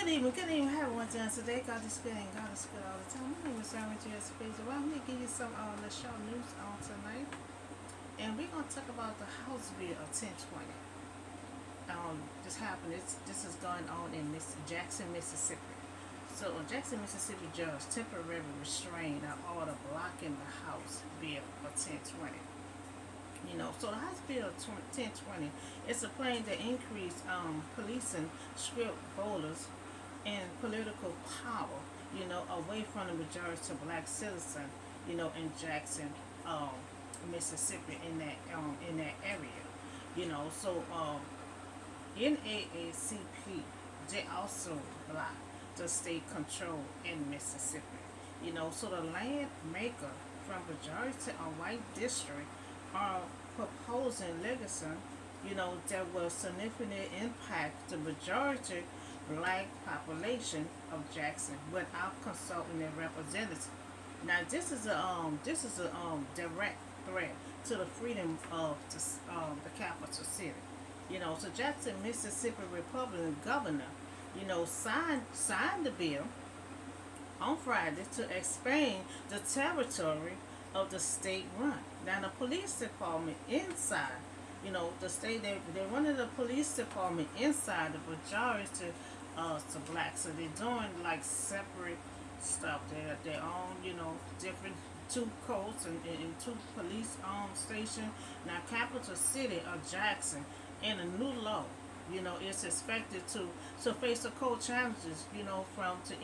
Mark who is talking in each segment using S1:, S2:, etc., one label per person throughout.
S1: good evening. How everyone doing today? God is good and God is good all the time. My name is Sarah J.S. Space. Well, I'm going to give you some the show news on tonight. And we're going to talk about the House Bill of 1020. This happened, this is going on in Jackson, Mississippi. So, a Jackson, Mississippi judge temporarily restrained an order blocking the House Bill of 1020. So the House Bill 1020 is a plan to increase policing script voters and political power, away from the majority of black citizens, in Jackson, Mississippi, in that area. NAACP, they also block the state control in Mississippi. So the land maker from majority of white district are proposing legislation, that will significantly impact the majority black population of Jackson without consulting their representatives. Now this is a direct threat to the freedom of the capital city. So Jackson, Mississippi Republican governor, signed the bill on Friday to expand the territory of the state run. Now the police department inside, the state they running the police department inside the majority of the black. So they're doing like separate stuff. They're on, different two courts and two police station. Now capital city of Jackson and a new law, is expected to face the court challenges, from the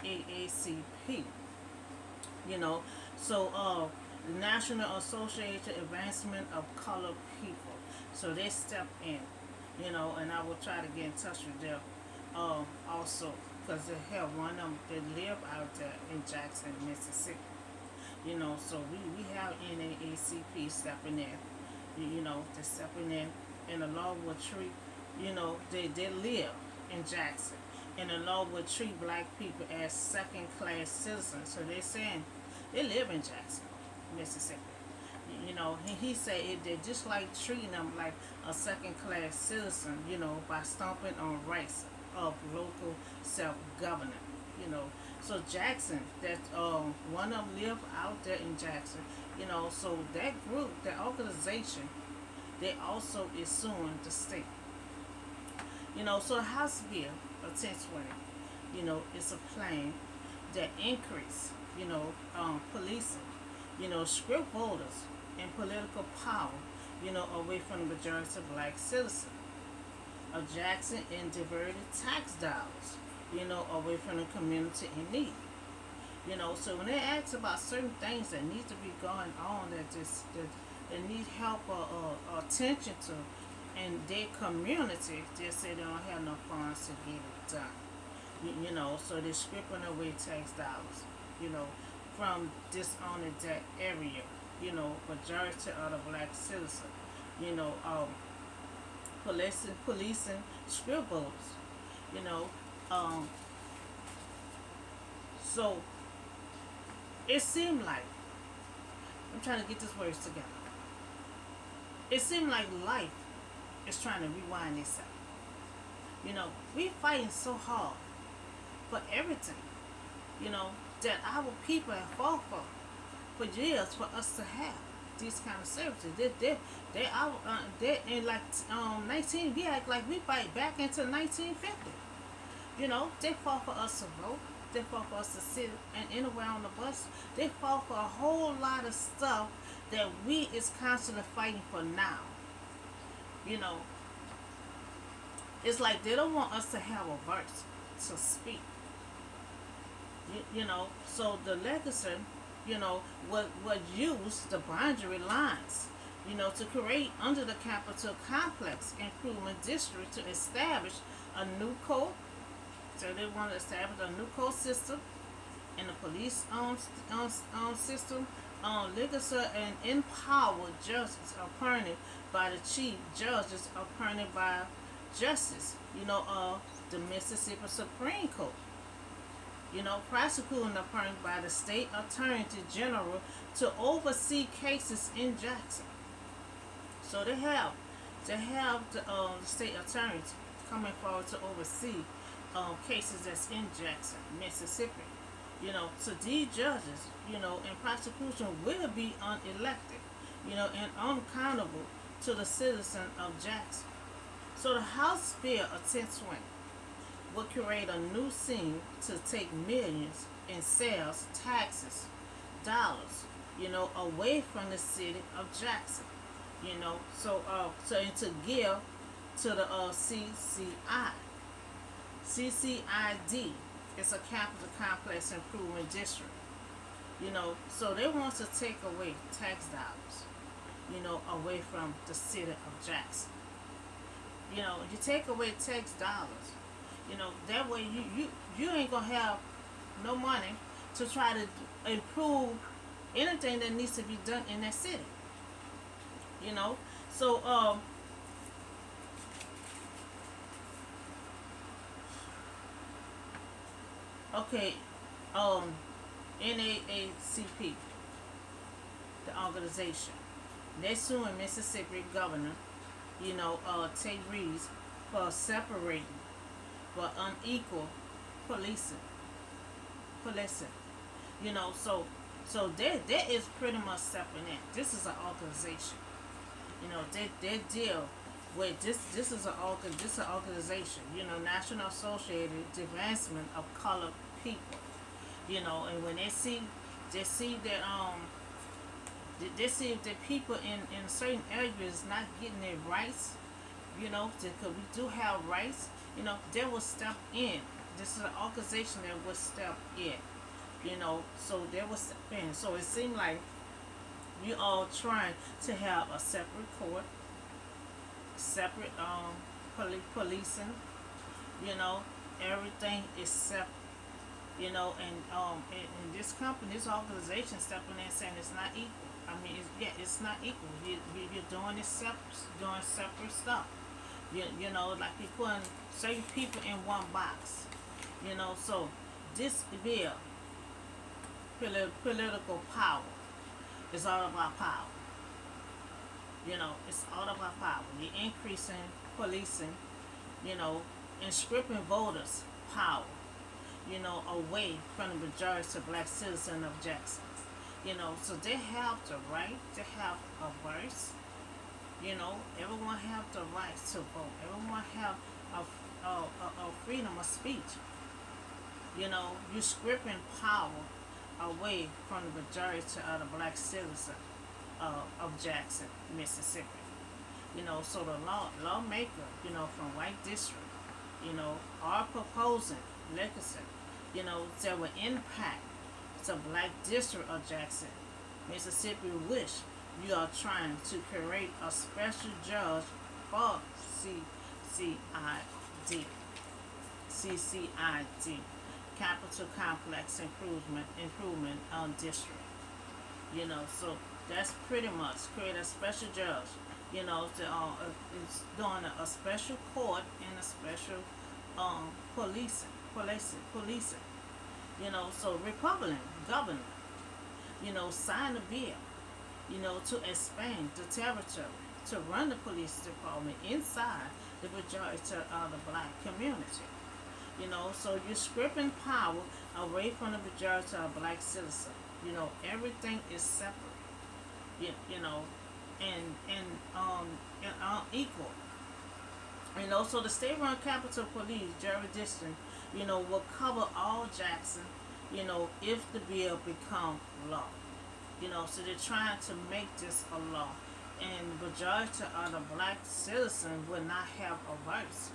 S1: NAACP. You know. The National Association Advancement of Colored People. So they step in, and I will try to get in touch with them also because they have one of them that live out there in Jackson, Mississippi. So we have NAACP stepping in, they're stepping in, and the law will treat, they live in Jackson, and the law will treat black people as second class citizens. So they're saying they live in Jackson, Mississippi. He said they just like treating them like a second class citizen, by stomping on rights of local self government. So Jackson, that one of them live out there in Jackson, so that group, that organization, they also is suing the state. So the House Bill of 1020, it's a plan that increase, policing, script voters and political power, away from the majority of black citizens of Jackson and diverted tax dollars, away from the community in need. So when they ask about certain things that need to be going on that need help or attention to in their community, they say they don't have no funds to get it done. So they're stripping away tax dollars, from disowning that area, majority of the black citizens, you know, um, policing scribbles, you know. Um, so it seemed like, I'm trying to get these words together. It seemed like life is trying to rewind itself. We fighting so hard for everything, that our people have fought for years for us to have these kind of services. They in like 19. We act like we fight back into 1950. They fought for us to vote. They fought for us to sit and anywhere on the bus. They fought for a whole lot of stuff that we is constantly fighting for now. You know, it's like they don't want us to have a voice to speak. So the legislature, would use the boundary lines, to create under the Capitol Complex Improvement District to establish a new code. So they want to establish a new code system in the police system, legislature and empower judges appointed by the chief judges appointed by justice, of the Mississippi Supreme Court. Prosecuting appointed by the state attorney general to oversee cases in Jackson. So they have the state attorney coming forward to oversee cases that's in Jackson, Mississippi. So these judges, and prosecution will be unelected, and unaccountable to the citizen of Jackson. So the House Bill of 1020 will create a new scene to take millions in sales taxes, dollars, away from the city of Jackson. And to give to the CCI. CCID is a capital complex improvement district. So they want to take away tax dollars, away from the city of Jackson. You take away tax dollars, that way you ain't gonna have no money to try to improve anything that needs to be done in that city. You know, so okay, um, NAACP, the organization, they're suing Mississippi Governor, Tate Reeves for separating but unequal policing. Policing. So there is pretty much separate in. This is an organization. They deal with this is an organization. National Associated Advancement of Colored People. And when they see that they see if the people in certain areas not getting their rights, because we do have rights, they will step in. This is an organization that will step in, so they will step in. So it seemed like we all trying to have a separate court, separate policing, everything is separate. And this company, this organization stepping in saying it's not equal. I mean, it's not equal. You're doing this doing separate stuff. Like you're putting certain people in one box. So this bill, political power, is all about power. It's all about power. You're increasing policing, and stripping voters' power, away from the majority of black citizens of Jackson. So they have the right to have a voice. Everyone have the right to vote. Everyone have a freedom of speech. You're stripping power away from the majority of the black citizens of Jackson, Mississippi. So the lawmaker, from White District, are proposing legislation, that will impact the black district of Jackson, Mississippi, which you are trying to create a special judge for CCID, Capital Complex Improvement District. So that's pretty much create a special judge. It's doing a special court and a special policing. So Republican governor, signed a bill, to expand the territory to run the police department inside the majority of the black community. So you're stripping power away from the majority of black citizens. Everything is separate. And unequal. So the state-run Capitol Police jurisdiction, will cover all Jackson, if the bill become law. So they're trying to make this a law. And the majority of the black citizens will not have a voice.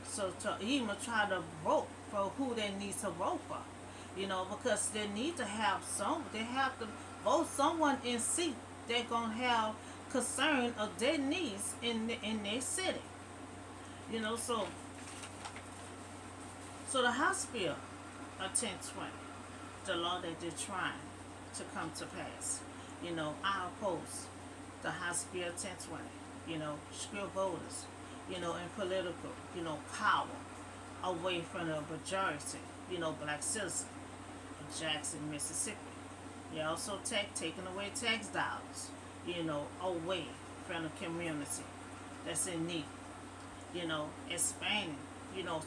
S1: So to even try to vote for who they need to vote for. Because they need to have they have to vote someone in seat they're gonna have concern of their needs in their city. So the House Bill of 1020, the law that they're trying to come to pass, I oppose the House Bill 1020, strip voters, and political, power away from the majority, black citizens of Jackson, Mississippi. You also taking away tax dollars, away from the community that's in need. Expanding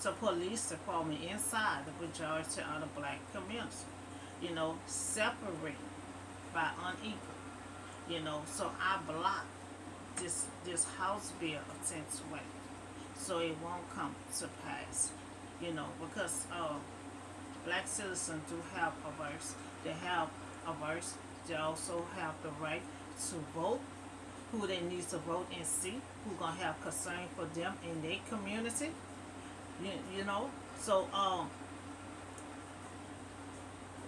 S1: to police department inside the majority of the black community. Separate by unequal. So I blocked this House Bill of 1020, so it won't come to pass. Because black citizens do have a voice. They have a voice. They also have the right to vote who they need to vote and see, who gonna have concern for them in their community. You know, so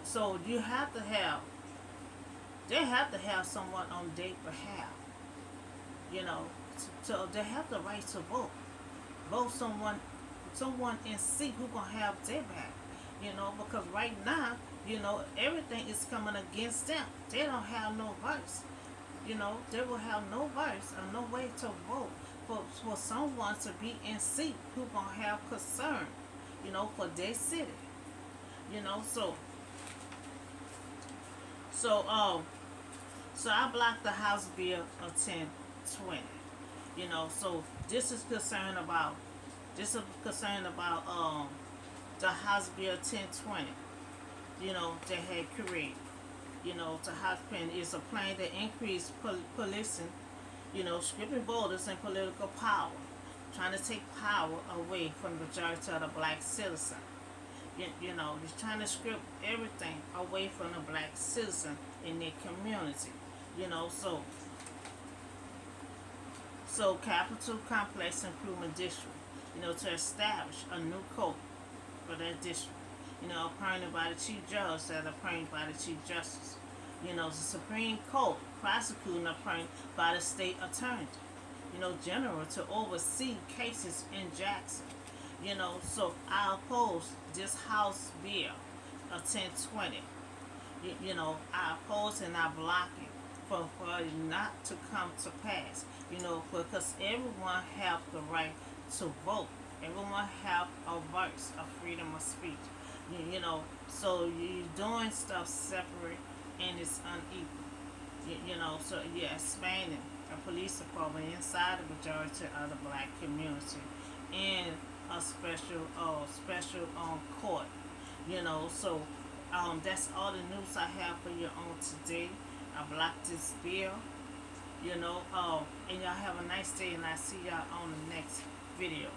S1: so you have to have they have to have someone on their behalf. You know, so they have the right to vote someone and see who gonna have their back. Because right now, everything is coming against them. They don't have no voice. They will have no voice or no way to vote for someone to be in seat who gonna have concern, for their city. You know, so so so I blocked the House Bill of 1020. So this is concerned about the House Bill 1020. That had created. The House plan is a plan that increase policing, stripping voters and political power, trying to take power away from the majority of the black citizen. He's trying to strip everything away from the black citizen in their community. You know, so Capital Complex Improvement District, to establish a new code for that district. Appointed by the Chief Judge that appointed by the Chief Justice. The Supreme Court prosecuting appointed by the state attorney. General to oversee cases in Jackson. So I oppose this House Bill of 1020. I oppose and I block it for it not to come to pass. Because everyone have the right to vote. Everyone have a voice, a freedom of speech. So you're doing stuff separate and it's unequal. So you're expanding a police department inside the majority of the black community and a special court. So that's all the news I have for you on today. I blocked this bill. And y'all have a nice day, and I see y'all on the next video.